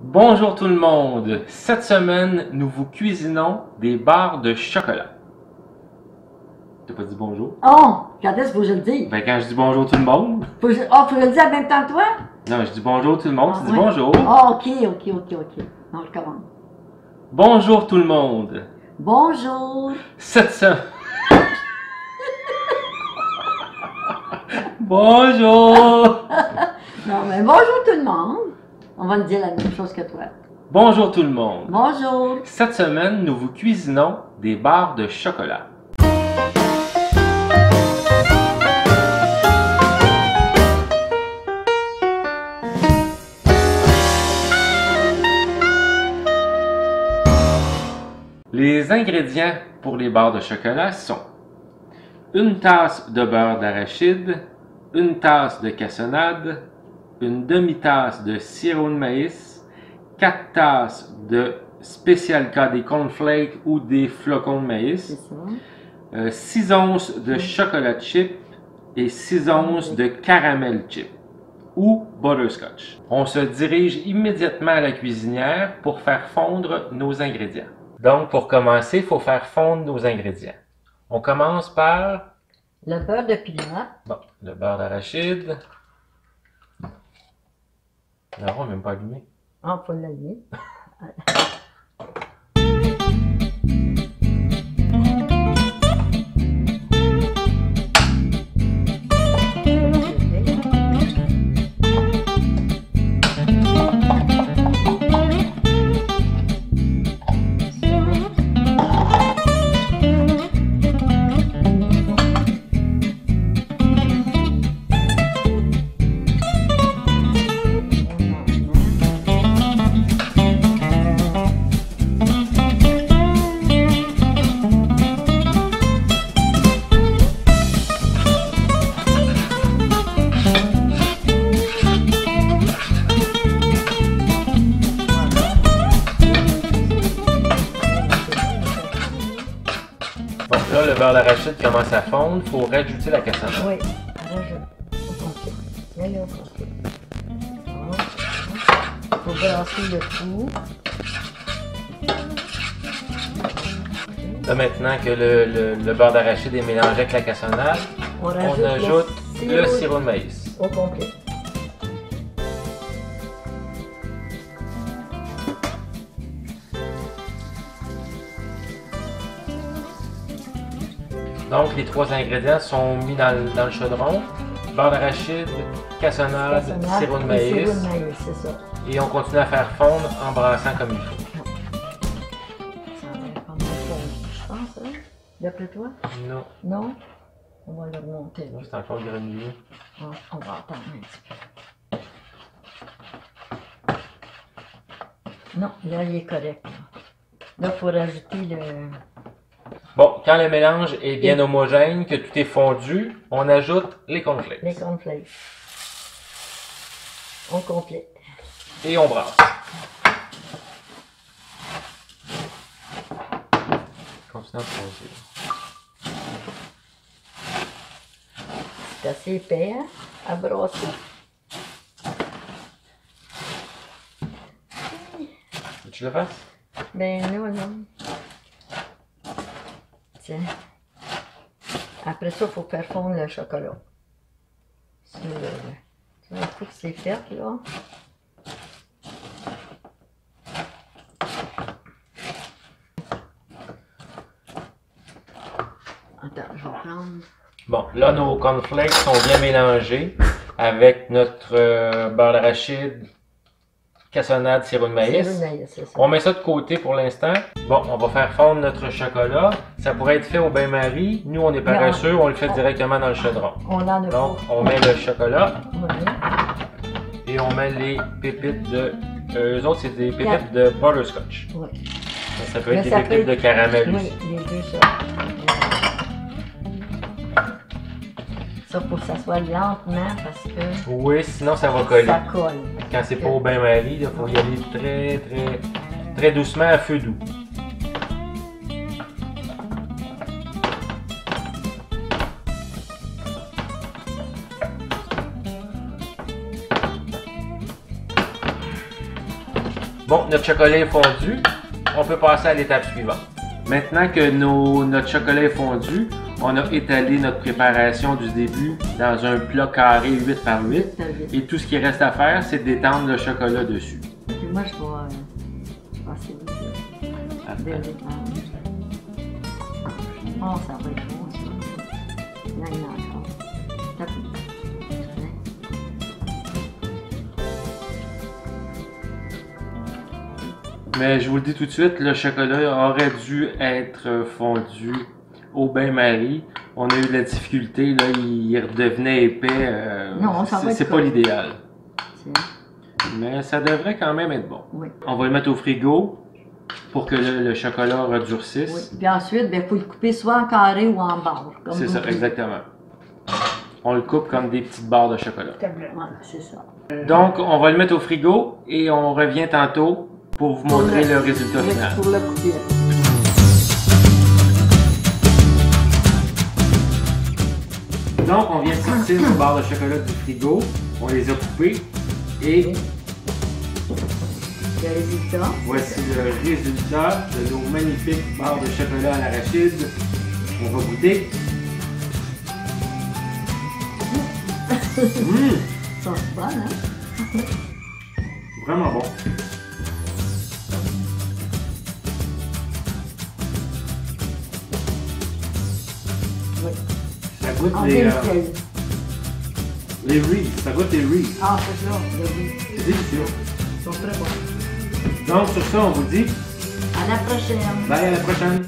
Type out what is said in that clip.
Bonjour tout le monde! Cette semaine, nous vous cuisinons des barres de chocolat. T'as pas dit bonjour? Oh! Quand est-ce que je le dire? Ben quand je dis bonjour tout le monde... Faut que je le dire en même temps que toi? Non, je dis bonjour tout le monde, tu dis oui. bonjour. Ah, ok. Non, je commence. Bonjour tout le monde! Bonjour! Cette semaine... Bonjour! Non, mais bonjour tout le monde! On va me dire la même chose que toi. Bonjour tout le monde! Bonjour! Cette semaine, nous vous cuisinons des barres de chocolat. Les ingrédients pour les barres de chocolat sont une tasse de beurre d'arachide, une tasse de cassonade, une demi-tasse de sirop de maïs, 4 tasses de Special K des cornflakes ou des flocons de maïs, 6 onces de chocolat chip et 6 onces de caramel chip ou butterscotch. On se dirige immédiatement à la cuisinière pour faire fondre nos ingrédients. Donc, pour commencer, il faut faire fondre nos ingrédients. On commence par... Le beurre de pinot. Bon, le beurre d'arachide. Non, on n'a même pas allumé. Ah, faut l'allumer. Là, le beurre d'arachide commence à fondre. Il faut rajouter la cassonade. Oui, rajoute. Au complet. Mets-le au complet. Il faut brasser le tout. Là, maintenant que le beurre d'arachide est mélangé avec la cassonade, on ajoute le sirop de maïs. Au complet. Donc, les 3 ingrédients sont mis dans le chaudron. Beurre d'arachide, cassonade, sirop de maïs. Sirop de maïs, c'est ça. Et on continue à faire fondre en brassant comme il faut. Ça a l'air pas mal fondu, je pense, hein? D'après toi? Non. Non? On va le remonter. Non, c'est encore grenouillé. On va attendre un petit peu. Non, là, il est correct. Là, il faut rajouter le... Bon, quand le mélange est bien homogène, que tout est fondu, on ajoute les cornflakes. Les cornflakes. Au complet. Et on brasse. Continue à brasser. C'est assez épais, hein, à brasser. Tu le fasses? Ben non. Tiens. Après ça, il faut faire fondre le chocolat. Tu vois, un coup que c'est fait, là. Attends, je vais prendre... Bon, là, nos cornflakes sont bien mélangés avec notre beurre d'arachide, cassonade, sirop de maïs. Sirop de maïs, c'est ça. On met ça de côté pour l'instant. Bon, on va faire fondre notre chocolat. Ça pourrait être fait au bain-marie. Nous, on est paresseux, on le fait directement dans le chaudron. On en a Donc, on met le chocolat Oui. et on met les pépites de... eux autres, c'est des pépites de butterscotch. Oui. Mais ça peut être des pépites de caramel aussi. Oui, les deux, ça. Ça, faut que ça soit lentement parce que... Oui, sinon ça va coller. Ça colle. Quand c'est pas au bain-marie, il faut y aller très doucement à feu doux. Bon, notre chocolat est fondu. On peut passer à l'étape suivante. Maintenant que notre chocolat est fondu, on a étalé notre préparation du début dans un plat carré 8 par 8. Et tout ce qui reste à faire, c'est d'étendre le chocolat dessus. Puis moi, je vais essayer de l'étendre. Oh, ça va être bon, ça. Là, il y en a encore. Tape. Mais je vous le dis tout de suite, le chocolat aurait dû être fondu au bain-marie. On a eu de la difficulté, là, il redevenait épais. Non, ça va être c'est pas l'idéal. C'est- Mais ça devrait quand même être bon. Oui. On va le mettre au frigo pour que le chocolat redurcisse. Oui. Puis ensuite, il faut le couper soit en carré ou en barre. C'est ça, exactement. On le coupe comme des petites barres de chocolat. Voilà, c'est ça. Donc, on va le mettre au frigo et on revient tantôt pour vous montrer le résultat final. Pour le couper. Donc, on vient de sortir nos barres de chocolat du frigo. On les a coupées et Le résultat. voici le résultat de nos magnifiques barres de chocolat à l'arachide. On va goûter. Mmh, Ça c'est bon, hein? vraiment bon. Oui. Ça goûte En les demi-sel. Reese. Ça goûte les Reese. Ah, c'est ça, le goût. C'est délicieux. Ils sont très bons. Donc, sur ça, on vous dit À la prochaine. bye, à la prochaine.